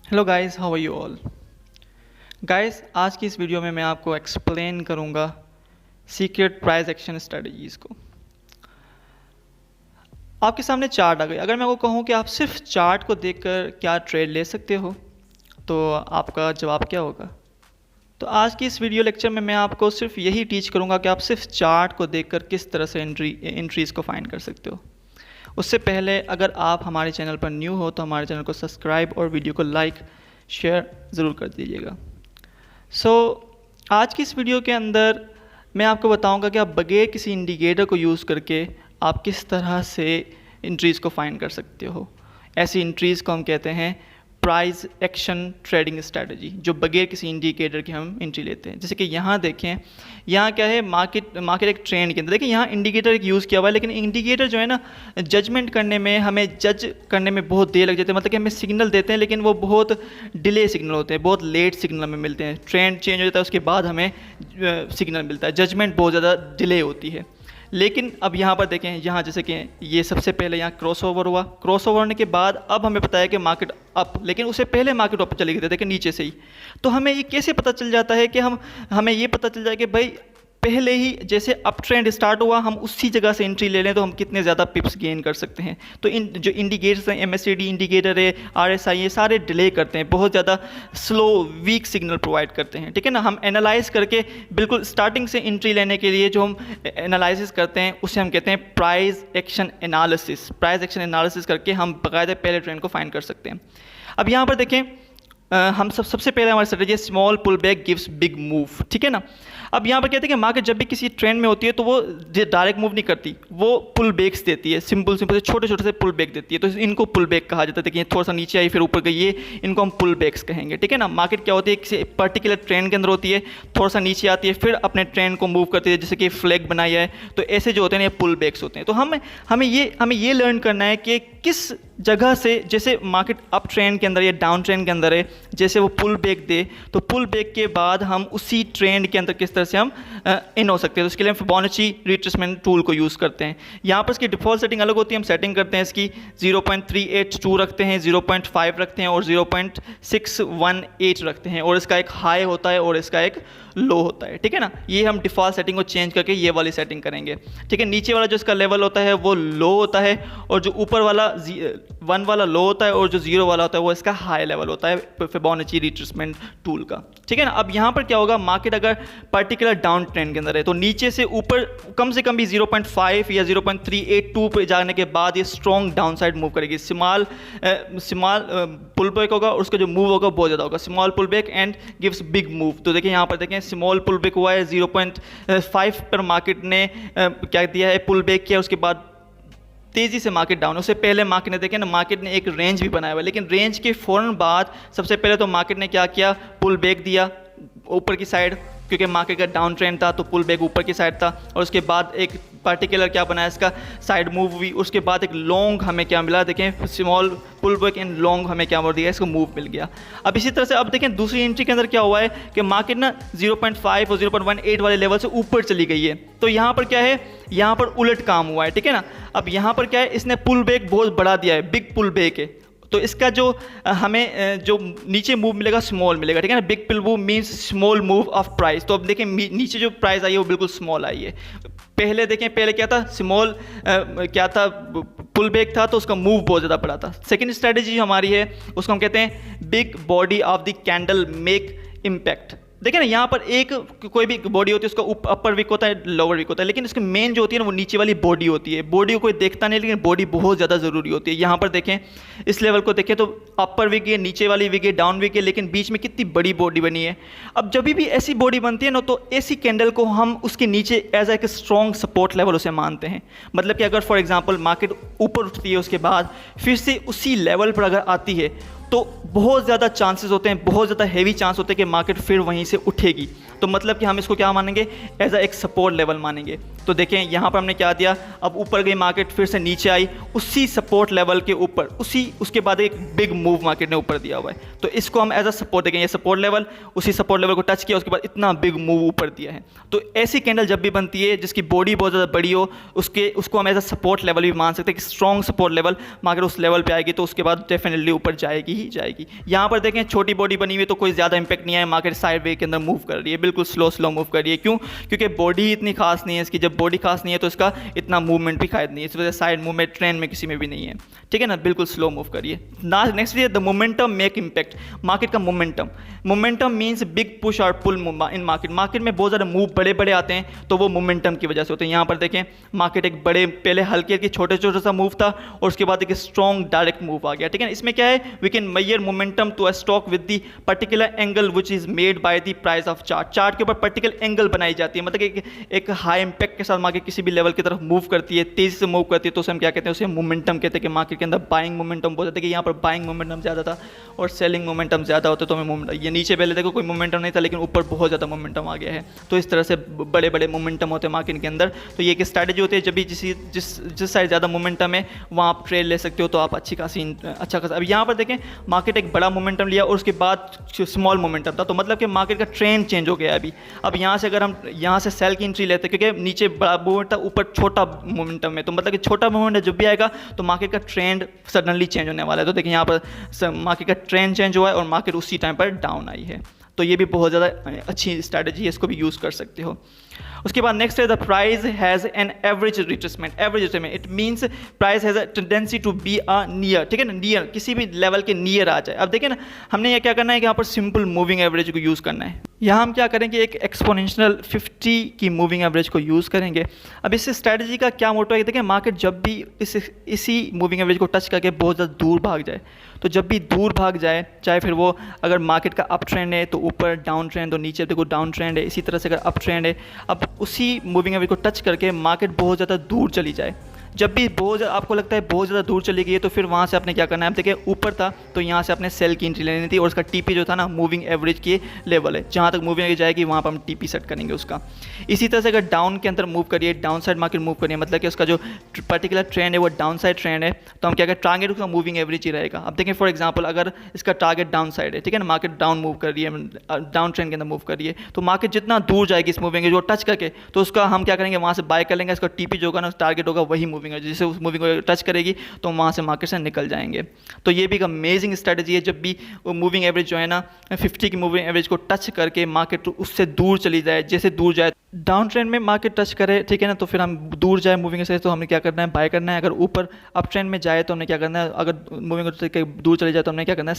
Hello guys, how are you all. Guys, आज की इस वीडियो में मैं आपको एक्सप्लेन करूंगा सीक्रेट प्राइस एक्शन स्ट्रेटजीज़ को। आपके सामने चार्ट आ गई। अगर मैं वो कहूँ कि आप सिर्फ चार्ट को देखकर क्या ट्रेड ले सकते हो, तो आपका जवाब क्या होगा? तो आज की इस वीडियो लेक्चर में मैं आपको सिर्फ यही टीच करूंगा कि आप सिर्फ चार्ट को देखकर किस तरह से एंट्रीज़ को फाइंड कर सकते हो। उससे पहले अगर आप हमारे चैनल पर न्यू हो तो हमारे चैनल को सब्सक्राइब और वीडियो को लाइक शेयर ज़रूर कर दीजिएगा। आज की इस वीडियो के अंदर मैं आपको बताऊंगा कि आप बगैर किसी इंडिकेटर को यूज़ करके आप किस तरह से एंट्रीज़ को फाइंड कर सकते हो। ऐसी एंट्रीज़ को हम कहते हैं प्राइस एक्शन ट्रेडिंग स्ट्रैटेजी, जो बगैर किसी इंडिकेटर के हम एंट्री लेते हैं। जैसे कि यहाँ देखें, यहाँ क्या है, मार्केट एक ट्रेंड के अंदर। देखिए यहाँ इंडिकेटर एक यूज़ किया हुआ है, लेकिन इंडिकेटर जो है ना, जजमेंट करने में, हमें जज करने में बहुत देर लग जाती है। मतलब कि हमें सिग्नल देते हैं लेकिन वो बहुत डिले सिग्नल होते हैं, बहुत लेट सिग्नल हमें मिलते हैं। ट्रेंड चेंज हो जाता है, उसके बाद हमें सिग्नल मिलता है। जजमेंट बहुत ज़्यादा डिले होती है। लेकिन अब यहाँ पर देखें, यहाँ जैसे कि ये सबसे पहले यहाँ क्रॉसओवर हुआ, क्रॉसओवर होने के बाद अब हमें पता है कि मार्केट अप, लेकिन उससे पहले मार्केट अप चली गई थी, देखिए नीचे से ही। तो हमें ये कैसे पता चल जाता है कि हमें ये पता चल जाए कि भाई पहले ही जैसे अप ट्रेंड स्टार्ट हुआ, हम उसी जगह से एंट्री ले लें तो हम कितने ज़्यादा पिप्स गेन कर सकते हैं। तो इन जो इंडिकेटर्स हैं, MACD इंडिकेटर है, RSI, ये सारे डिले करते हैं, बहुत ज़्यादा स्लो वीक सिग्नल प्रोवाइड करते हैं। ठीक है ना। हम एनालाइज करके बिल्कुल स्टार्टिंग से एंट्री लेने के लिए जो हम एनालिसिस करते हैं उसे हम कहते हैं price action analysis. Price action analysis करके हम बाकायदा पहले ट्रेंड को फाइंड कर सकते हैं। अब यहाँ पर देखें, हम सबसे पहले हमारी strategy small pull back gives big move. ठीक है ना। अब यहाँ पर कहते हैं कि मार्केट जब भी किसी ट्रेंड में होती है तो वो डायरेक्ट मूव नहीं करती, वो पुल बैक्स देती है। सिंपल से छोटे छोटे से पुल बैक देती है, तो इनको पुल बैक कहा जाता है। देखिए थोड़ा सा नीचे आई फिर ऊपर गई, ये इनको हम पुल बैक्स कहेंगे। ठीक है ना। मार्केट क्या होती है, किसी पर्टिकुलर ट्रेंड के अंदर होती है, थोड़ा सा नीचे आती है, फिर अपने ट्रेंड को मूव करती है, जैसे कि फ्लैग बनाई है। तो ऐसे जो होते हैं ये पुल बैक्स होते हैं। तो हमें ये लर्न करना है कि किस जगह से, जैसे मार्केट अप ट्रेंड के अंदर या डाउन ट्रेंड के अंदर है, जैसे वो पुल बैक दे, तो पुल बैक के बाद हम उसी ट्रेंड के अंदर किस तरह से हम इन हो सकते हैं। तो उसके लिए हम फिबोनाची रिट्रेसमेंट टूल को यूज़ करते हैं। यहाँ पर इसकी डिफ़ॉल्ट सेटिंग अलग होती है, हम सेटिंग करते हैं इसकी 0.382 रखते हैं, 0.5 रखते हैं और 0.618 रखते हैं, और इसका एक हाई होता है और इसका एक लो होता है। ठीक है ना। ये हम डिफ़ॉल्ट सेटिंग को चेंज करके ये वाली सेटिंग करेंगे। ठीक है। नीचे वाला जो इसका लेवल होता है वो लो होता है, और जो ऊपर वाला 1 वाला लो होता है, और जो 0 वाला होता है वो इसका हाई लेवल होता है फिबोनाची रिट्रेसमेंट टूल का। ठीक है ना। अब यहाँ पर क्या होगा, मार्केट अगर पर्टिकुलर डाउन ट्रेंड के अंदर है तो नीचे से ऊपर कम से कम भी 0.5 या 0.382 पे जाने के बाद ये स्ट्रॉन्ग डाउन साइड मूव करेगी। स्मॉल पुल बैक होगा और उसका जो मूव होगा बहुत ज़्यादा होगा। Small pull back and gives big move. तो देखिए यहाँ पर देखें, स्मॉल पुल बैक हुआ है, 0.5 पर मार्केट ने क्या दिया है, पुल बैक किया, उसके बाद तेज़ी से मार्केट डाउन। उससे पहले मार्केट ने देखें ना, मार्केट ने एक रेंज भी बनाया हुआ है, लेकिन रेंज के फ़ौरन बाद सबसे पहले तो मार्केट ने क्या किया, पुल बैक दिया ऊपर की साइड, क्योंकि मार्केट का डाउन ट्रेंड था तो पुल बैक ऊपर की साइड था। और उसके बाद एक पर्टिकुलर क्या बनाया, इसका साइड मूव हुई। उसके बाद एक लॉन्ग हमें क्या मिला, देखें small pull back and long हमें क्या बोल दिया, इसको मूव मिल गया। अब इसी तरह से अब देखें दूसरी एंट्री के अंदर क्या हुआ है कि मार्केट ना 0.5 और 0.18 वाले लेवल से ऊपर चली गई है। तो यहाँ पर क्या है, यहाँ पर उलट काम हुआ है। ठीक है ना। अब यहाँ पर क्या है, इसने पुल बैक बहुत बढ़ा दिया है, बिग पुल बैक है। तो इसका जो हमें जो नीचे मूव मिलेगा स्मॉल मिलेगा। ठीक है ना। Big pull move means small move of price. तो अब देखें नीचे जो प्राइस आई है वो बिल्कुल स्मॉल आई है। पहले देखें, पहले क्या था, स्मॉल क्या था, पुल बैक था, तो उसका मूव बहुत ज़्यादा बड़ा था। सेकंड स्ट्रेटजी हमारी है, उसको हम कहते हैं big body of the candle make impact. देखिए ना, यहाँ पर एक कोई भी बॉडी होती है, उसका अपर विक होता है, लोअर विक होता है, लेकिन इसकी मेन जो होती है ना वो नीचे वाली बॉडी होती है। बॉडी को कोई देखता नहीं, लेकिन बॉडी बहुत ज़्यादा ज़रूरी होती है। यहाँ पर देखें, इस लेवल को देखें तो अपर विक है, नीचे वाली विक है, डाउन विक है, लेकिन बीच में कितनी बड़ी बॉडी बनी है। अब जब भी ऐसी बॉडी बनती है ना, तो ऐसी कैंडल को हम उसके नीचे एज एक स्ट्रॉन्ग सपोर्ट लेवल उसे मानते हैं। मतलब कि अगर फॉर एग्जाम्पल मार्केट ऊपर उठती है, उसके बाद फिर से उसी लेवल पर अगर आती है, तो बहुत ज़्यादा चांसेस होते हैं, बहुत ज़्यादा हैवी चांस होते हैं कि मार्केट फिर वहीं से उठेगी। तो मतलब कि हम इसको क्या मानेंगे, एज एक सपोर्ट लेवल मानेंगे। तो देखें यहाँ पर हमने क्या दिया, अब ऊपर गई मार्केट, फिर से नीचे आई, उसी सपोर्ट लेवल के ऊपर उसके बाद एक बिग मूव मार्केट ने ऊपर दिया हुआ है। तो इसको हम एज अ सपोर्ट देखें, ये सपोर्ट लेवल, उसी सपोर्ट लेवल को टच किया, उसके बाद इतना बिग मूव ऊपर दिया है। तो ऐसी कैंडल जब भी बनती है जिसकी बॉडी बहुत ज़्यादा बड़ी हो, उसको हम एज अ सपोर्ट लेवल भी मान सकते हैं कि स्ट्रॉन्ग सपोर्ट लेवल, मार्केट उस लेवल पर आएगी तो उसके बाद डेफिनेटली ऊपर जाएगी ही ही जाएगी। यहाँ पर देखें छोटी बॉडी बनी हुई है तो कोई ज़्यादा इंपैक्ट नहीं है, मार्केट साइड वे के अंदर मूव कर रही है, बिल्कुल स्लो मूव कर रही है। क्यों? क्योंकि बॉडी इतनी खास नहीं है इसकी, जब बॉडी खास नहीं है तो इसका इतना मूवमेंट भी शायद नहीं है, इस वजह से साइड मूवमेंट ट्रेंड में किसी में भी नहीं है, ठीक है ना, बिल्कुल स्लो मूव करिए ना। नेक्स्ट है the momentum make impact, market का मोमेंटम मीन्स बिग पुश और पुल इन मार्केट में बहुत ज़्यादा मूव बड़े आते हैं तो वो मोमेंटम की वजह से होते हैं। यहाँ पर देखें मार्केट एक बड़े पहले हल्के छोटे सा मूव था और उसके बाद एक स्ट्रॉन्ग डायरेक्ट मूव आ गया, ठीक है। इसमें क्या है, we can measure momentum to a stock with the particular angle which is made by the price of chart के ऊपर पर्टिकुलर एंगल बनाई जाती है, मतलब एक हाई इंपैक्ट के साथ मार्केट किसी भी लेवल की तरफ मूव करती है, तेजी से मूव करती है तो उसे हम क्या कहते हैं, उसे मोमेंटम कहते हैं कि मार्केट के अंदर बाइंग मोमेंटम बहुत ज़्यादा, कि यहाँ पर बाइंग मोमेंटम ज़्यादा था और सेलिंग मोमेंटम ज़्यादा होता तो हमें ये नीचे पहले देखो कोई मोमेंटम नहीं था लेकिन ऊपर बहुत ज़्यादा मोमेंटम आ गया है, तो इस तरह से बड़े मोमेंटम होते हैं मार्केट के अंदर। तो ये एक स्ट्रैटेजी होती है, जब भी जिस साइड ज़्यादा मोमेंटम है वहाँ आप ट्रेड ले सकते हो तो आप अच्छा खासा। अब यहाँ पर देखें मार्केट एक बड़ा मोमेंटम लिया और उसके बाद स्मॉल मोमेंटम था, तो मतलब कि मार्केट का ट्रेंड चेंज हो गया अभी। अब यहाँ से अगर हम यहाँ से सेल की एंट्री लेते हैं क्योंकि नीचे बड़ा मूवमेंट था, ऊपर छोटा मोमेंटम है, तो मतलब कि छोटा मोमेंट जब भी आएगा तो मार्केट का ट्रेंड सडनली चेंज होने वाला है। तो देखिए यहाँ पर मार्केट का ट्रेंड चेंज हुआ है और मार्केट उसी टाइम पर डाउन आई है, तो ये भी बहुत ज़्यादा अच्छी स्ट्रैटेजी है, इसको भी यूज़ कर सकते हो। उसके बाद नेक्स्ट है the price has an average retracement. It means price has a tendency to be a near, ठीक है ना, नियर किसी भी लेवल के नियर आ जाए। अब देखिए ना हमने ये क्या करना है कि यहाँ पर सिंपल मूविंग एवरेज को यूज़ करना है। यहाँ हम क्या करेंगे, एक एक्सपोनेंशियल 50 की मूविंग एवरेज को यूज़ करेंगे। अब इस स्ट्रैटेजी का क्या मोटो है, देखिए मार्केट जब भी इसी मूविंग एवरेज को टच करके बहुत ज़्यादा दूर भाग जाए, तो जब भी दूर भाग जाए, चाहे फिर वो अगर मार्केट का अप ट्रेंड है तो ऊपर, डाउन ट्रेंड तो नीचे देखो डाउन ट्रेंड है, इसी तरह से अगर अप ट्रेंड है, अब उसी मूविंग एवरेज को टच करके मार्केट बहुत ज़्यादा दूर चली जाए, जब भी बहुत आपको लगता है बहुत ज़्यादा दूर चली गई है तो फिर वहाँ से आपने क्या करना है, आप देखिए ऊपर था तो यहाँ से आपने सेल की एंट्री लेनी थी और उसका टीपी जो था ना मूविंग एवरेज की लेवल है, जहाँ तक मूविंग एवरेज जाएगी वहाँ पर हम टीपी सेट करेंगे उसका। इसी तरह से अगर डाउन के अंदर मूव करिए, डाउन साइड मार्केट मूव करिए, मतलब कि उसका जो पर्टिकुलर ट्रेंड है वो डाउन साइड ट्रेंड है, तो हम क्या करें, टारगेट उसका मूविंग एवरेज ही रहेगा। अब देखें फॉर एग्जाम्पल अगर इसका टारगेट डाउन साइड है, ठीक है ना, मार्केट डाउन मूव कर रही है, डाउन ट्रेंड के अंदर मूव कर रही है, तो मार्केट जितना दूर जाएगी इस मूविंग एवरेज को टच करके तो उसका हम क्या करेंगे, वहाँ से बाय कर लेंगे, इसका टीपी जो होगा ना टारगेट होगा वही मूविंग एवरेज, जिससे उस मूविंग टच करेगी तो वहाँ से मार्केट से निकल जाएंगे। तो ये भी एक अमेजिंग स्ट्रैटेजी है, जब भी वो मूविंग एवरेज जो है ना 50 की मूविंग एवरेज को टच करके मार्केट उससे दूर चली जाए, जैसे दूर जाए डाउन ट्रेंड में मार्केट टच करे, ठीक है ना, तो फिर हम दूर जाए मूविंग से तो हमने क्या करना है, बाय करना है। अगर ऊपर अप ट्रेंड में जाए तो हमने क्या करना है, अगर मूविंग दूर चली जाए तो हमने क्या करना है,